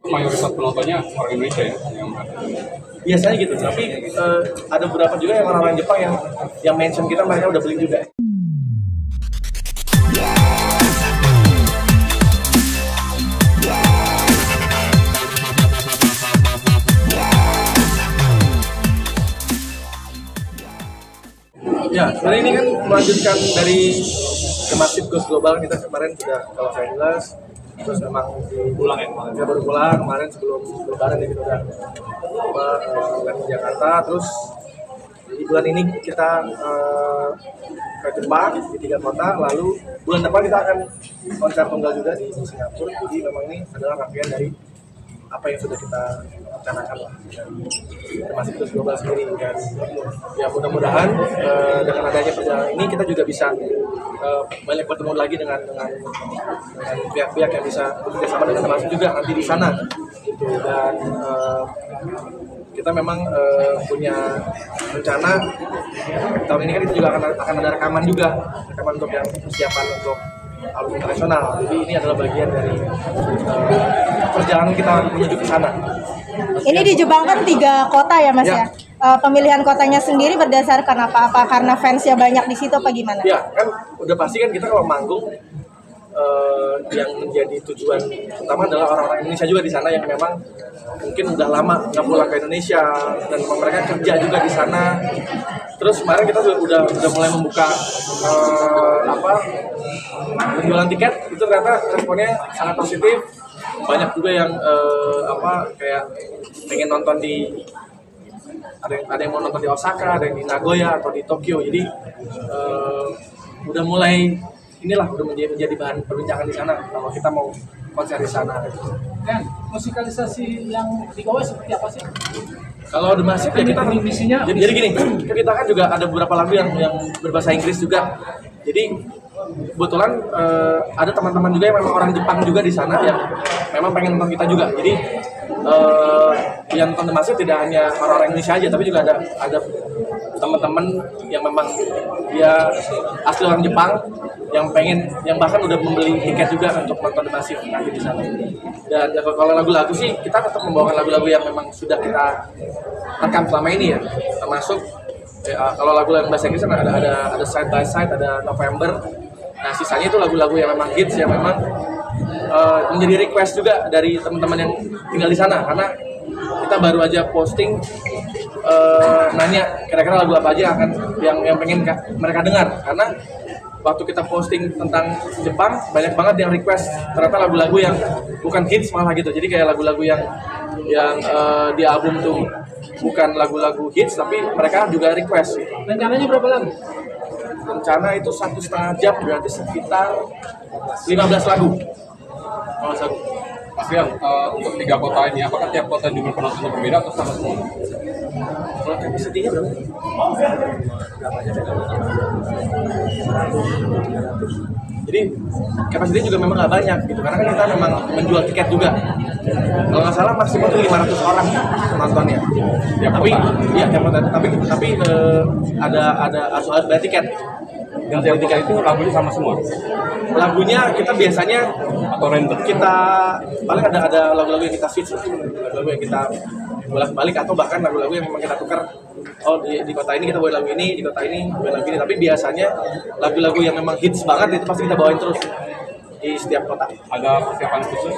mayoritas penontonnya orang Indonesia ya yang biasanya gitu, tapi ada beberapa juga yang orang-orang Jepang yang mention kita, mereka udah beli juga. Ya, sebenarnya ini kan melanjutkan dari Masjid Ghost Global. Kita kemarin sudah ke Los Angeles, terus memang pulang ya, kita baru pulang kemarin sebelum Lebaran ya, kita udah ke Jakarta. Terus di bulan ini kita ke Jepang di 3 kota, lalu bulan depan kita akan konser tunggal juga di Singapura. Jadi memang ini adalah rangkaian dari apa yang sudah kita rencanakan lah, termasuk Ghost Global sendiri. Dan ya mudah-mudahan dengan adanya perjalanan ini kita juga bisa banyak bertemu lagi dengan pihak-pihak yang bisa bekerjasama dengan termasuk juga nanti di sana gitu. Dan kita memang punya rencana tahun ini kan kita juga akan ada rekaman untuk yang persiapan untuk album internasional. Jadi ini adalah bagian dari perjalanan kita menuju ke sana. Ini di Jepang kan 3 kota ya Mas ya? Pemilihan kotanya sendiri berdasarkan apa? Apa karena fansnya banyak di situ apa gimana? Ya kan udah pasti kan kita kalau manggung yang menjadi tujuan utama adalah orang-orang Indonesia juga di sana yang memang mungkin udah lama nggak pulang ke Indonesia dan mereka kerja juga di sana. Terus kemarin kita udah mulai membuka penjualan tiket, itu ternyata responnya sangat positif. Banyak juga yang kayak pengen nonton di ada yang mau nonton di Osaka, ada yang di Nagoya atau di Tokyo. Jadi udah mulai udah menjadi bahan perbincangan di sana kalau kita mau konser di sana. Dan musikalisasi yang digawe seperti apa sih? Kalau The Massive ya kita misinya. Jadi gini, kita kan juga ada beberapa lagu yang berbahasa Inggris juga. Jadi kebetulan ada teman-teman juga yang memang orang Jepang juga di sana yang memang pengen nonton kita juga. Jadi yang nonton The Massive tidak hanya orang-orang Indonesia aja, tapi juga ada teman-teman yang memang dia asli orang Jepang yang bahkan udah membeli tiket juga untuk nonton The Massive nanti di sana. Dan kalau lagu-lagu sih kita tetap membawakan lagu-lagu yang memang sudah kita rekam selama ini ya, termasuk kalau lagu-lagu bahasa Inggris kan ada Side by Side, ada November. Nah sisanya itu lagu-lagu yang memang hits, yang memang menjadi request juga dari teman-teman yang tinggal di sana, karena kita baru aja posting nanya kira-kira lagu apa aja yang pengen mereka dengar. Karena waktu kita posting tentang Jepang banyak banget yang request ternyata lagu-lagu yang bukan hits malah gitu. Jadi kayak lagu-lagu yang di album tuh bukan lagu-lagu hits, tapi mereka juga request. Rencananya berapa lagu? Rencana itu 1,5 jam, berarti sekitar 15 lagu. Mas Rian, untuk 3 kota ini, apakah tiap kota jumlah penontonnya berbeda atau sama semua? Kalau kapasitinya berapa? Jadi kapasitasnya juga memang nggak banyak gitu, karena kan kita memang menjual tiket juga. Kalau nggak salah maksimal tuh 500 orang nontonnya. Ya, tapi ada bayar tiket. Yang tiap kota itu lagunya sama semua? Lagunya kita biasanya atau random? Kita paling ada lagu-lagu yang kita switch, lagu-lagu yang kita bolak-balik, atau bahkan lagu-lagu yang memang kita tukar. Oh di kota ini kita bawain lagu ini, di kota ini bawain lagu ini. Tapi biasanya lagu-lagu yang memang hits banget itu pasti kita bawain terus di setiap kota. Ada persiapan khusus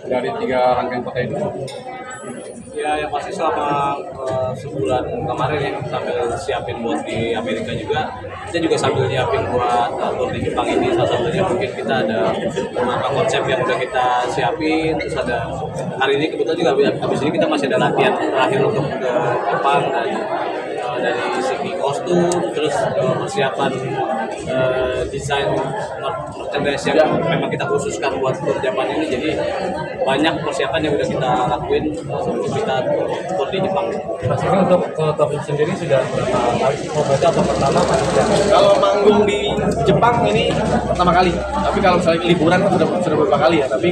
dari 3 rangkaian kota itu? Ya yang pasti selama sebulan kemarin ya sambil siapin buat di Amerika juga, kita juga sambil nyiapin buat tour di Jepang ini. Salah satunya mungkin kita ada beberapa konsep yang udah kita siapin. Terus ada hari ini kebetulan juga habis ini kita masih ada latihan terakhir untuk ke Jepang, dan dari segi kostum, terus persiapan desain merchandise yang memang kita khususkan buat tour Jepang ini. Jadi banyak persiapan yang udah kita lakuin sebelum kita tour di Jepang. Pastinya untuk tour sendiri sudah berapa kali? Berarti atau pertama pasti? Kalau manggung di Jepang ini pertama kali. Tapi kalau misalnya liburan kan sudah beberapa kali ya. Tapi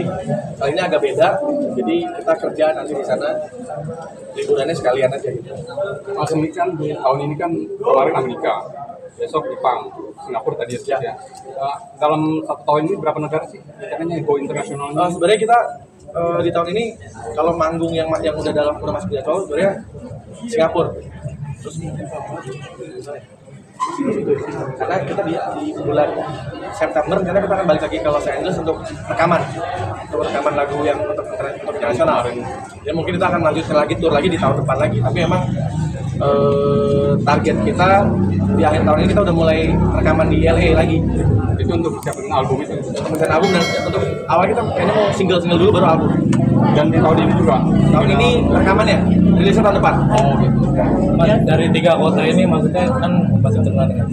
kali ini agak beda. Jadi kita kerja nanti di sana, liburannya sekalian aja gitu. Mas ini kan tahun ini kan kemarin Amerika, besok Jepang, Singapura tadi ya. Dalam 1 tahun ini berapa negara sih? Katanya go internasional? Sebenarnya kita di tahun ini kalau manggung yang udah masuk jadwal sebenarnya Singapura. Terus karena kita di bulan September karena kita akan balik lagi ke Los Angeles untuk rekaman lagu yang untuk internasional. Ya mungkin kita akan lanjut lagi tour lagi di tahun depan lagi. Tapi emang target kita di akhir tahun ini kita udah mulai rekaman di LA lagi. Itu untuk siapin album itu. Untuk mencari album dan untuk awal kita kayaknya mau single dulu baru album. Dan di tahun ini juga. Tahun ini rekamannya, rilisnya tahun depan. Oh gitu. Mas, dari 3 kota ini maksudnya kan pasti terkenal dengan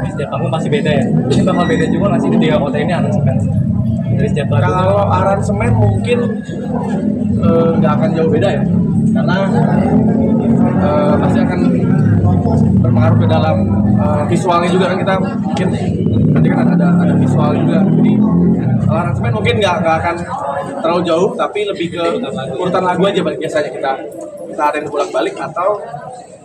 di setiap panggung pasti beda ya. Ini bakal beda juga nggak sih di 3 kota ini aransemen dari setiap lagu? Kalau aransemen mungkin nggak akan jauh beda ya, karena pasti akan berpengaruh ke dalam visualnya juga kan kita mungkin nanti kan ada visual juga. Jadi kalau aransemen mungkin nggak akan terlalu jauh, tapi lebih ke urutan lagu aja biasanya kita arrange bolak-balik atau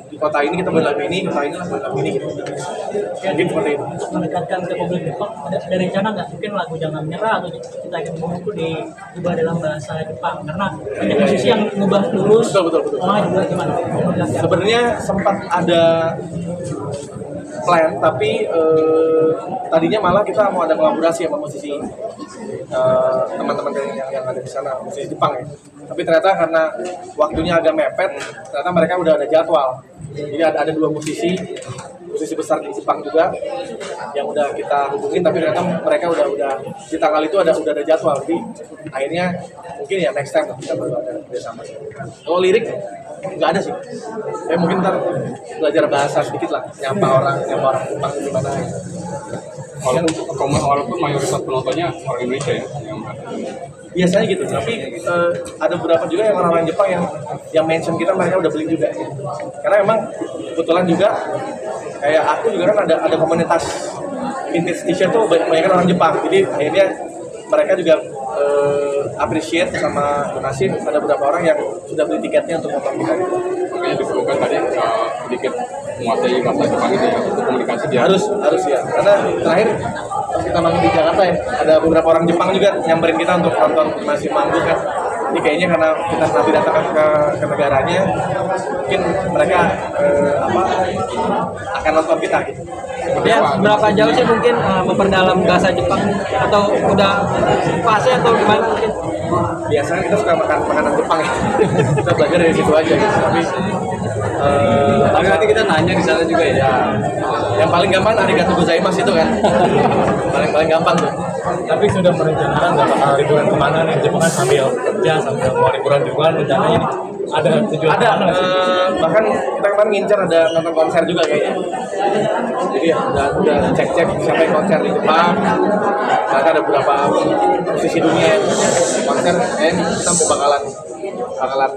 di kota ini kita buat lagu ini, kota ini buat lagu ini gitu. Mungkin seperti itu. Untuk mendekatkan ke publik Jepang, ada rencana nggak mungkin lagu Jangan Menyerah atau Kita Ingin Membuku diubah dalam bahasa Jepang? Karena banyak musisi yang ngubah lulus. Betul. Juga gimana? Sebenarnya sempat ada plan, tapi tadinya malah kita mau ada kolaborasi sama musisi teman-teman yang ada di sana, musisi Jepang ya. Tapi ternyata karena waktunya agak mepet, ternyata mereka udah ada jadwal. Jadi ada 2 musisi besar di Jepang juga yang udah kita hubungin, tapi ternyata mereka udah di tanggal itu udah ada jadwal. Jadi akhirnya mungkin ya next time kita baru ada bersama. Kalau lirik nggak ada sih. Saya mungkin ntar belajar bahasa sedikit lah, nyapa orang Jepang gimana. Walaupun mayoritas penontonnya orang Indonesia ya. Biasanya gitu, tapi ada beberapa juga yang orang-orang Jepang yang mention kita, mereka udah beli juga. Karena emang kebetulan juga kayak aku juga kan ada komunitas vintage t-shirt tuh banyak orang Jepang, jadi akhirnya mereka juga appreciate sama donasi. Ada beberapa orang yang sudah beli tiketnya untuk nonton kita. Makanya diperlukan tadi sedikit menguasai bahasa Jepang itu ya, untuk komunikasi dia. Harus ya, karena terakhir pas kita manggung di Jakarta ya, ada beberapa orang Jepang juga nyamperin kita untuk nonton masih manggung kan. Jadi kayaknya karena kita nanti datang ke negaranya, mungkin mereka akan nonton kita gitu. Ya, berapa jauh sih mungkin memperdalam bahasa Jepang atau udah fase atau gimana mungkin? Biasanya kita suka makan makanan Jepang ya. Kita belajar dari situ aja gitu. Tapi nanti kita nanya di sana juga ya. Yang paling gampang arigatou gozaimasu itu kan. paling gampang tuh. Tapi sudah merencanakan nggak bakal liburan kemana nih? Jepang kan sambil kerja sambil mau liburan juga rencananya nih. Ada tujuan Ada, kemana nggak sih? bahkan kita kemarin ngincar ada nonton konser juga kayaknya. Jadi ya udah cek siapa yang konser di Jepang. Ternyata ada beberapa musisi dunia yang konser, kita mau bakalan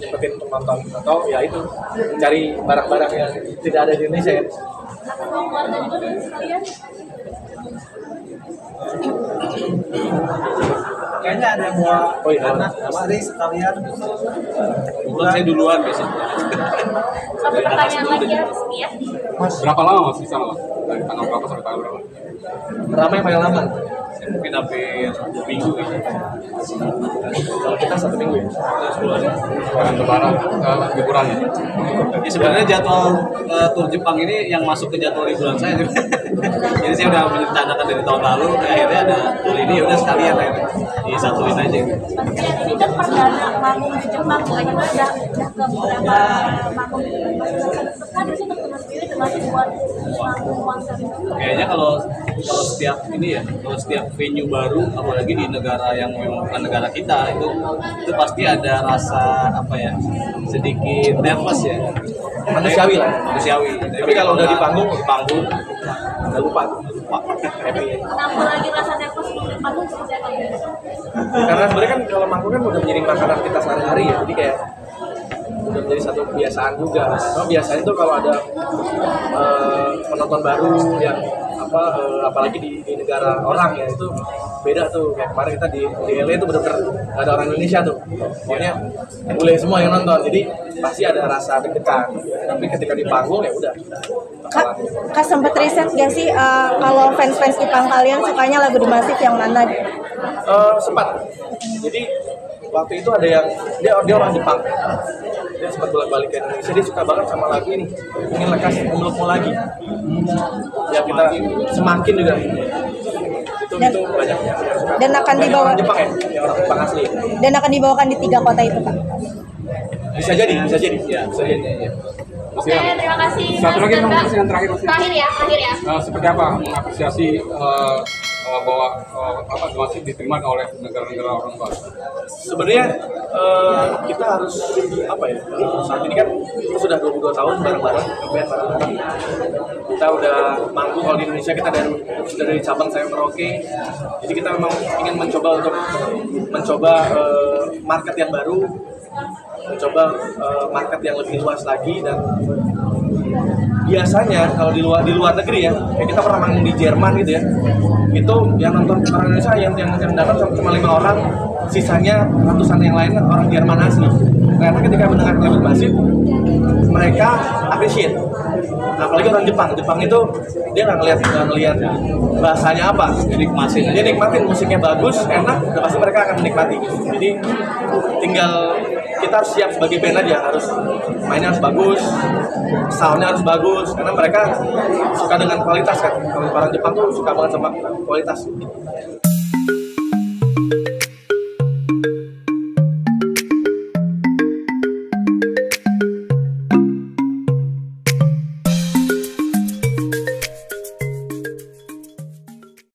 nyempetin untuk nonton atau ya itu mencari barang-barang yang tidak ada di Indonesia ya. Kayaknya ada yang mau Oh iya, anak istri sekalian. Bukan saya duluan biasanya. Satu pertanyaan lagi ya. Berapa lama Mas di sana Mas? Dari tanggal berapa sampai tanggal berapa? Ramai yang paling lama. Mungkin hampir 2 minggu gitu. Kalau kita 1 minggu ya. Sekarang lebaran, liburan ya. Ya sebenarnya jadwal tur Jepang ini yang masuk ke jadwal liburan saya juga. Jadi saya udah merencanakan dari tahun lalu, akhirnya ada tur ini ya udah sekalian ya. Disatuin aja. Kita perdana manggung di Jepang, makanya udah ke beberapa manggung di Jepang. Kan itu untuk teman sendiri termasuk buat manggung konser. Kayaknya kalau setiap ini ya, kalau setiap venue baru, apalagi di negara yang memang bukan negara kita, itu pasti ada rasa apa ya, sedikit nervous ya. Manusiawi lah. Manusiawi. Tapi kalau udah di panggung nggak lupa. Happy. Nambah lagi rasa nervous di panggung seperti apa? Karena sebenarnya kan kalau manggung kan udah menjadi makanan kita sehari-hari ya, jadi kayak udah menjadi satu kebiasaan juga. Nah, biasanya tuh kalau ada penonton baru yang apalagi di negara orang ya, itu beda tuh. Kayak kemarin kita di LA itu benar-benar ada orang Indonesia tuh, pokoknya boleh semua yang nonton, jadi pasti ada rasa deg-degan. Tapi ketika di panggung ya udah. Kak sempet riset gak sih kalau fans-fans Jepang kalian sukanya lagu The Massive yang mana? Sempat. Jadi waktu itu ada yang dia orang Jepang. Dia sempat bolak-balik ke Indonesia. Dia suka banget sama lagu ini. Ingin lekas memelukmu lagi. Ya kita semakin juga. Itu banyak yang suka. Dan akan Yang dibawa orang Jepang ya, yang orang Jepang asli. dan akan dibawakan di 3 kota itu, Pak. Bisa jadi. Ya, bisa jadi. Ya. Oke, terima kasih. Satu Mas lagi dan Bang, Mbak. yang terakhir Mas. Terakhir ya. Seperti apa mengapresiasi bahwa masih diterima oleh negara-negara orang luar? Sebenarnya kita harus apa ya? Saat ini kan kita sudah 22 tahun bareng-bareng ngeband bareng-bareng. Kita udah manggung kalau di Indonesia kita sudah dari cabang saya Merauke. Jadi kita memang ingin mencoba market yang baru, mencoba market yang lebih luas lagi. Dan biasanya kalau di luar negeri ya, kayak kita pernah manggung di Jerman gitu ya, itu yang nonton orang Indonesia yang datang cuma 5 orang, sisanya ratusan yang lain orang Jerman asli. Ternyata ketika mendengar lagu Massive, mereka appreciate. Nah, apalagi orang Jepang itu dia nggak ngelihat bahasanya apa, dia nikmatin musiknya bagus, enak, udah pasti mereka akan menikmati. Jadi tinggal kita harus siap sebagai band aja, harus mainnya harus bagus, soundnya harus bagus, karena mereka suka dengan kualitas kan. Kalau orang Jepang tuh suka banget sama kualitas.